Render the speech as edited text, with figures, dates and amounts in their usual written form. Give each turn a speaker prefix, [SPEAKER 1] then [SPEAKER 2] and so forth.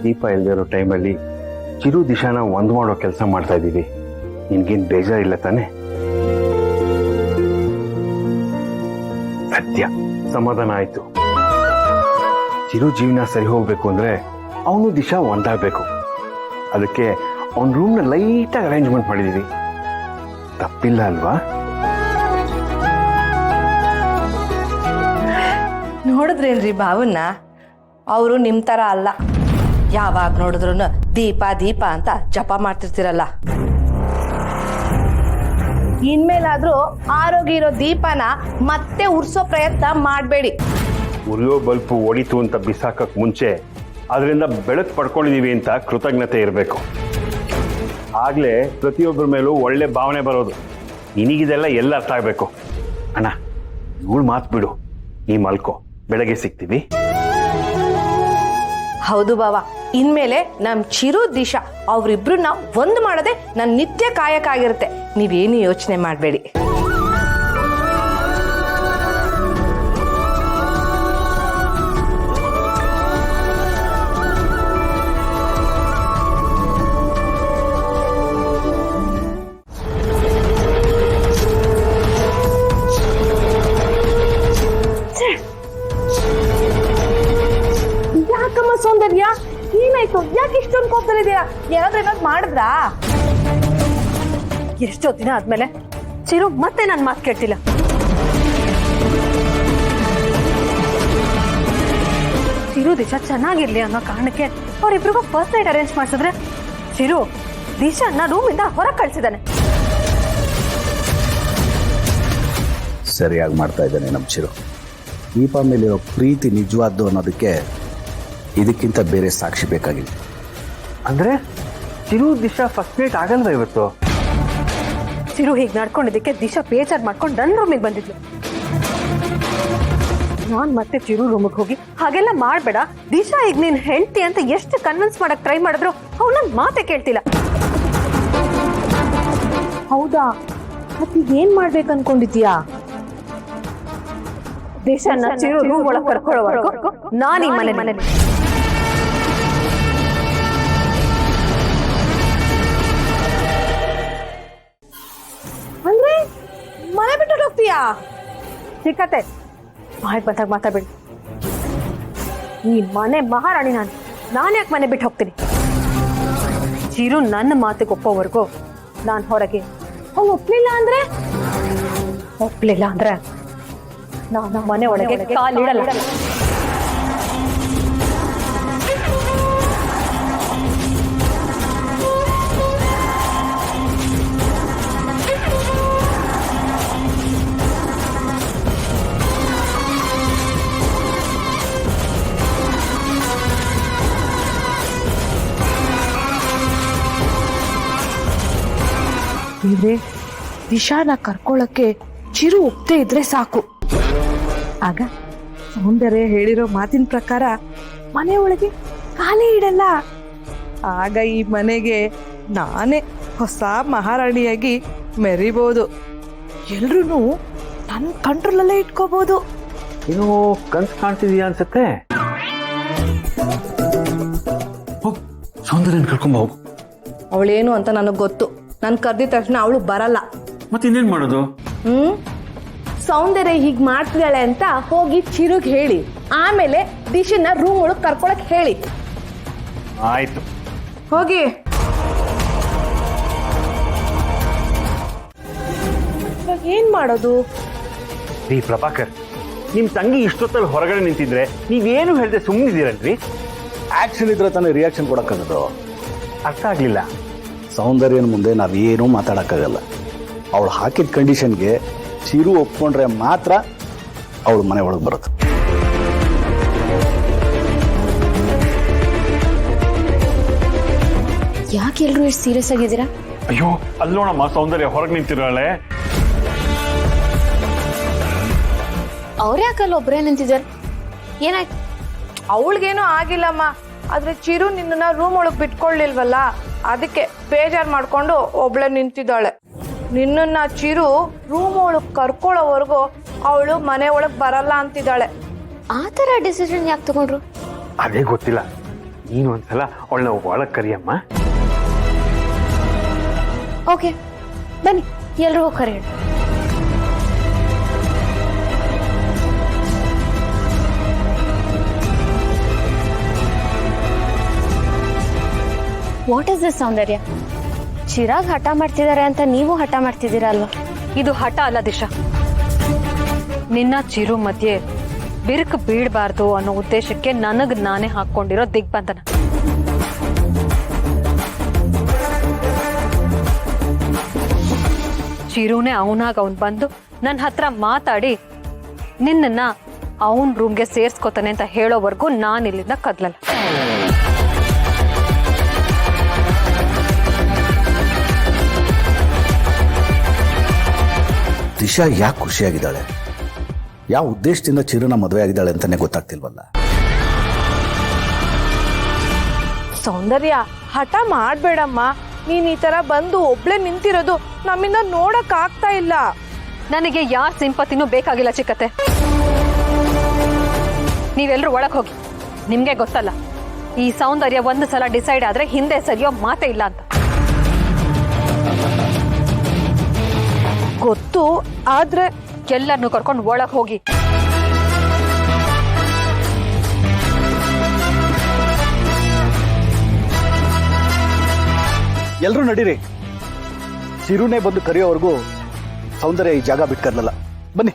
[SPEAKER 1] ದೀಪ ಇಲ್ಲದೆ ಇರೋ ಟೈಮಲ್ಲಿ ಚಿರು ದಿಶಾನ ಒಂದು ಮಾಡೋ ಕೆಲಸ ಮಾಡ್ತಾ ಇದ್ದೀವಿ. ನಿನ್ಗೇನು ಬೇಜಾರಿಲ್ಲ ತಾನೆ? ಸತ್ಯ, ಸಮಾಧಾನ ಆಯ್ತು. ಚಿರು ಜೀವನ ಸರಿ ಹೋಗ್ಬೇಕು ಅಂದ್ರೆ ಅವನು ದಿಶಾ ಒಂದಾಗಬೇಕು. ಅದಕ್ಕೆ ಅವನ ರೂಮ್ನ ಲೈಟಾಗಿ ಅರೇಂಜ್ಮೆಂಟ್ ಮಾಡಿದೀವಿ. ತಪ್ಪಿಲ್ಲ ಅಲ್ವಾ?
[SPEAKER 2] ನೋಡಿದ್ರೇನ್ರಿ ಭಾವನ್ನ? ಅವರು ನಿಮ್ ತರ ಅಲ್ಲ. ಯಾವಾಗ ನೋಡಿದ್ರು ದೀಪ ದೀಪ ಅಂತ ಜಪ ಮಾಡ್ತಿರ್ತಿರಲ್ಲ. ಇನ್ಮೇಲಾದ್ರೂ ಆರೋಗ್ಯ ಇರೋ ದೀಪನ ಮತ್ತೆ ಉರ್ಸೋ ಪ್ರಯತ್ನ ಮಾಡಬೇಡಿ.
[SPEAKER 1] ಉರಿಯೋ ಬಲ್ಪು ಒಡಿತು ಅಂತ ಬಿಸಾಕಕ್ ಮುಂಚೆ ಅದರಿಂದ ಬೆಳಕು ಪಡ್ಕೊಂಡಿದೀವಿ ಅಂತ ಕೃತಜ್ಞತೆ ಇರಬೇಕು. ಆಗ್ಲೇ ಪ್ರತಿಯೊಬ್ಬರ ಮೇಲೂ ಒಳ್ಳೆ ಭಾವನೆ ಬರೋದು. ನಿನಗಿದೆಲ್ಲ ಎಲ್ಲ ಅರ್ಥ ಆಗ್ಬೇಕು. ಅಣ್ಣ, ಇವಳು ಮಾತು ಬಿಡು, ನೀ ಮಲ್ಕೋ, ಬೆಳಗ್ಗೆ ಸಿಗ್ತೀವಿ.
[SPEAKER 2] ಹೌದು ಬಾವ, ಇನ್ಮೇಲೆ ನಮ್ ಚಿರು ದಿಶಾ ಅವ್ರಿಬ್ರನ್ನ ಒಂದು ಮಾಡದೆ ನನ್ನ ನಿತ್ಯ ಕಾಯಕ ಆಗಿರುತ್ತೆ. ನೀವೇನು ಯೋಚನೆ ಮಾಡಬೇಡಿ. ಯಾಕಮ್ಮ ಸೌಂದರ್ಯ, ಏನಾಯ್ತು? ಯಾಕೆ ಇಷ್ಟೊಂದು ಕೋಪದಲ್ಲಿದ್ದೀರಾ? ಏನಾದ್ರು ಮಾಡಿದ್ರಾ?
[SPEAKER 3] ಎಷ್ಟೋ ದಿನ ಆದ್ಮೇಲೆ ಚಿರು ಮತ್ತೆ ನನ್ನ ಮಾತು ಕೇಳ್ತಿಲ್ಲ. ಚಿರು ದಿಶಾ ಚೆನ್ನಾಗಿರ್ಲಿ ಅನ್ನೋ ಕಾರಣಕ್ಕೆ ಅವ್ರಿಬ್ರಿಗೂ ಫಸ್ಟ್ ನೈಟ್ ಅರೇಂಜ್ ಮಾಡಿಸಿದ್ರೆ ಚಿರು ದಿಶಾನ ರೂಮಿಂದ ಹೊರಗೆ ಕಳ್ಸಿದಾನೆ.
[SPEAKER 4] ಸರಿಯಾಗಿ ಮಾಡ್ತಾ ಇದ್ದಾನೆ ನಮ್ಮ ಚಿರು. ದೀಪ ಮೇಲಿರೋ ಪ್ರೀತಿ ನಿಜವಾದ್ದು ಅನ್ನೋದಕ್ಕೆ ಇದಕ್ಕಿಂತ ಬೇರೆ ಸಾಕ್ಷಿ ಬೇಕಾಗಿಲ್ಲ.
[SPEAKER 1] ಅಂದ್ರೆ ಚಿರು ದಿಶಾ ಫಸ್ಟ್ ನೈಟ್ ಆಗಲ್ವಾ ಇವತ್ತು?
[SPEAKER 3] ಚಿರು ಹೀಗೆ ನಡ್ಕೊಂಡಿದ್ದಕ್ಕೆ ದಿಶಾ ಬೇಜಾರು ಮಾಡ್ಕೊಂಡು ನನ್ನ ರೂಮಿಗೆ ಬಂದಿದ್ಲು. ನಾನ್ ಮತ್ತೆ ಚಿರು ರೂಮಿಗೆ ಹೋಗಿ ಹಾಗೆಲ್ಲ ಮಾಡ್ಬೇಡ, ದಿಶಾ ಈಗ ನೀನ್ ಹೆಂಡ್ತಿ ಅಂತ ಎಷ್ಟು ಕನ್ವಿನ್ಸ್ ಮಾಡಕ್ ಟ್ರೈ ಮಾಡಿದ್ರು ಅವ್ಳು ನನ್ ಮಾತೆ ಕೇಳ್ತಿಲ್ಲ.
[SPEAKER 2] ಹೌದಾ? ಮತ್ತೀಗ ಏನ್ ಮಾಡ್ಬೇಕು ಅನ್ಕೊಂಡಿದ್ಯಾ?
[SPEAKER 3] ದಿಶಾನ ಚಿರು ರೂಮ್ ಒಳಗೆ ಕರ್ಕೊಳ್ಳೋವರೆಗೂ ನಾನು ಈ ಮನೇಲಿ
[SPEAKER 2] ಅಂದ್ರೆ ಮನೆ ಬಿಟ್ಟು ಹೋಗ್ತೀಯಾ?
[SPEAKER 3] ಸಿಕ್ಕತ್ತೆ ಬಾಯ್ ಬಂದಾಗ ಮಾತಾಡ್ಬೇಡಿ. ಈ ಮನೆ ಮಹಾರಾಣಿ ನಾನು ಯಾಕೆ ಮನೆ ಬಿಟ್ಟು ಹೋಗ್ತೀನಿ? ಚಿರು ನನ್ನ ಮಾತಿಗೆ ಒಪ್ಪೋವರೆಗೂ ನಾನು ಹೊರಗೆ.
[SPEAKER 2] ಒಪ್ಲಿಲ್ಲ ಅಂದ್ರೆ
[SPEAKER 3] ನಾನು ಮನೆ ಒಳಗೆ ಕಾಲಿಡಲ್ಲ.
[SPEAKER 2] ದಿಶಾನ ಕರ್ಕೊಳ್ಳಕ್ಕೆ ಚಿರು ಒಪ್ತೇ ಇದ್ರೆ ಸಾಕು. ಆಗ ಸೌಂದರ್ಯ ಹೇಳಿರೋ ಮಾತಿನ ಪ್ರಕಾರ ಮನೆ ಒಳಗೆ ಕಾಲೇ ಇಡಲ್ಲ. ಆಗ ಈ ಮನೆಗೆ ನಾನೇ ಹೊಸ ಮಹಾರಾಣಿಯಾಗಿ ಮೆರಿಬಹುದು. ಎಲ್ರೂ ನನ್ನ ಕಂಟ್ರೋಲಲ್ಲೇ ಇಟ್ಕೋಬಹುದು.
[SPEAKER 1] ಏನೋ ಕನ್ಸು ಕಾಣ್ತಿದೀಯ ಅನ್ಸತ್ತೆ. ಸೌಂದರ್ಯನ ಕರ್ಕೊಂಬ ಹೋಗು.
[SPEAKER 2] ಅವಳೇನು ಅಂತ ನನಗೆ ಗೊತ್ತು. ನಾನು ಕರೆದಿದ ತಕ್ಷಣ ಅವಳು ಬರಲ್ಲ.
[SPEAKER 1] ಮತ್ತೆ ಇನ್ನೇನ್ ಮಾಡೋದು?
[SPEAKER 2] ಸೌಂದರ್ಯ ಹೀಗ್ ಮಾಡ್ತಿದ್ದಾಳೆ ಅಂತ ಹೋಗಿ ಚಿರುಗ್ ಹೇಳಿ, ಆಮೇಲೆ ದಿಶನ್ನ ರೂಮ್ ಒಳಗೆ ಕರ್ಕೊಳಕ್ ಹೇಳಿ.
[SPEAKER 1] ಆಯ್ತು,
[SPEAKER 2] ಹೋಗಿ. ಏನ್ ಮಾಡೋದು?
[SPEAKER 1] ರೀ ಪ್ರಭಾಕರ್, ನಿಮ್ ತಂಗಿ ಇಷ್ಟೊತ್ತಲ್ಲಿ ಹೊರಗಡೆ ನಿಂತಿದ್ರೆ ನೀವೇನು ಹೇಳ್ದೆ ಸುಮ್ಮನಿದ್ದೀರಲ್ರಿ?
[SPEAKER 4] ಆಕ್ಷನ್ ಇದ್ರೆ ತಾನೇ ರಿಯಾಕ್ಷನ್ ಕೊಡಕ್ಕಾಗದು.
[SPEAKER 1] ಅರ್ಥ ಆಗ್ಲಿಲ್ಲ.
[SPEAKER 4] ಸೌಂದರ್ಯನ ಮುಂದೆ ನಾವೇನೂ ಮಾತಾಡೋಕ್ಕಾಗಲ್ಲ. ಅವಳು ಹಾಕಿದ ಕಂಡೀಷನ್ಗೆ ಚಿರು ಒಪ್ಕೊಂಡ್ರೆ ಮಾತ್ರ ಅವಳು ಮನೆ ಒಳಗೆ ಬರುತ್ತೆ.
[SPEAKER 5] ಯಾಕೆ ಎಲ್ರು ಎಷ್ಟು ಸೀರಿಯಸ್ ಆಗಿದ್ದೀರಾ?
[SPEAKER 1] ಅಯ್ಯೋ, ಅಲ್ಲೋಣಮ್ಮ, ಸೌಂದರ್ಯ ಹೊರಗೆ ನಿಂತಿರೋಳೆ.
[SPEAKER 5] ಅವ್ರ್ಯಾಕಲ್ಲ ಒಬ್ಬರೇ ನಿಂತಿದ್ದಾರೆ? ಏನಾಯ್ತು?
[SPEAKER 2] ಅವಳಿಗೇನೂ ಆಗಿಲ್ಲಮ್ಮ. ಆದ್ರೆ ಚಿರು ನಿನ್ನ ರೂಮ್ ಒಳಗೆ ಬಿಟ್ಕೊಳ್ಳಿಲ್ವಲ್ಲ, ಅದಕ್ಕೆ ಬೇಜಾರು ಮಾಡ್ಕೊಂಡು ಒಬ್ಳೆ ನಿಂತಿದ್ದಾಳೆ. ನಿನ್ನ ಚಿರು ರೂಮ್ ಒಳಗೆ ಕರ್ಕೊಳ್ಳೋವರೆಗೂ ಅವಳು ಮನೆ ಒಳಗೆ ಬರಲ್ಲ ಅಂತಿದ್ದಾಳೆ.
[SPEAKER 5] ಆ ಥರ ಡಿಸಿಷನ್ ಯಾಕೆ ತಗೊಂಡ್ರು?
[SPEAKER 1] ಅದೇ ಗೊತ್ತಿಲ್ಲ. ನೀನು ಒಂದ್ಸಲ ಅವಳನ್ನ ಒಳಗೆ ಕರಿಯಮ್ಮ.
[SPEAKER 5] ಓಕೆ ಬನ್ನಿ ಎಲ್ರೂ ಹೋಗಿ ಕರೆಯೋಣ. ವಾಟ್ ಇಸ್ ದಿಸ್ ಸೌಂದರ್ಯ? ಚಿರಾಗ್ ಹಠ ಮಾಡ್ತಿದ್ದಾರೆ ಅಂತ ನೀವು ಹಠ ಮಾಡ್ತಿದ್ದೀರಾ ಅಲ್ವಾ?
[SPEAKER 3] ಇದು ಹಠ ಅಲ್ಲ ದಿಶಾ, ನಿನ್ನ ಚಿರು ಮಧ್ಯೆ ಬಿರುಕು ಬೀಳಬಾರ್ದು ಅನ್ನೋ ಉದ್ದೇಶಕ್ಕೆ ನನಗ್ ನಾನೇ ಹಾಕೊಂಡಿರೋ ದಿಗ್ಬಂಧನ. ಚಿರುನೇ ಅವನಾಗ ಅವನ್ ಬಂದು ನನ್ನ ಹತ್ರ ಮಾತಾಡಿ ನಿನ್ನ ಅವನ್ ರೂಮ್ಗೆ ಸೇರ್ಸ್ಕೊತಾನೆ ಅಂತ ಹೇಳೋವರೆಗೂ ನಾನು ಇಲ್ಲಿಂದ ಕದ್ಲಲ್ಲ.
[SPEAKER 4] ದಿಶಾ ಯಾಕೆ ಖುಷಿಯಾಗಿದ್ದಾಳೆ? ಯಾವ ಉದ್ದೇಶದಿಂದ ಚಿರುನ ಮದುವೆ ಆಗಿದ್ದಾಳೆ ಅಂತಾನೆ ಗೊತ್ತಾಗ್ತಿಲ್ವಲ್ಲ.
[SPEAKER 2] ಸೌಂದರ್ಯ, ಹಠ ಮಾಡ್ಬೇಡಮ್ಮ. ನೀನ್ ಈ ತರ ಬಂದು ಒಬ್ಳೆ ನಿಂತಿರೋದು ನಮ್ಮಿಂದ ನೋಡಕ್ ಆಗ್ತಾ ಇಲ್ಲ.
[SPEAKER 3] ನನಗೆ ಯಾರ ಸಿಂಪತಿನೂ ಬೇಕಾಗಿಲ್ಲ ಚಿಕ್ಕತ್ತೆ. ನೀವೆಲ್ಲರೂ ಒಳಗೆ ಹೋಗಿ. ನಿಮ್ಗೆ ಗೊತ್ತಲ್ಲ, ಈ ಸೌಂದರ್ಯ ಒಂದು ಸಲ ಡಿಸೈಡ್ ಆದ್ರೆ ಹಿಂದೆ ಸರಿಯೋ ಮಾತೇ ಇಲ್ಲ ಅಂತ.
[SPEAKER 2] ಗೊತ್ತು, ಆದ್ರೆ
[SPEAKER 3] ಎಲ್ಲರನ್ನು ಕರ್ಕೊಂಡು ಒಳಗೆ ಹೋಗಿ.
[SPEAKER 4] ಎಲ್ರೂ ನಡೀರಿ. ಚಿರುನೇ ಬಂದು ಕರೆಯೋವರೆಗೂ ಸೌಂದರ್ಯ ಈ ಜಾಗ ಬಿಟ್ಕರ್ಲಲ್ಲ. ಬನ್ನಿ.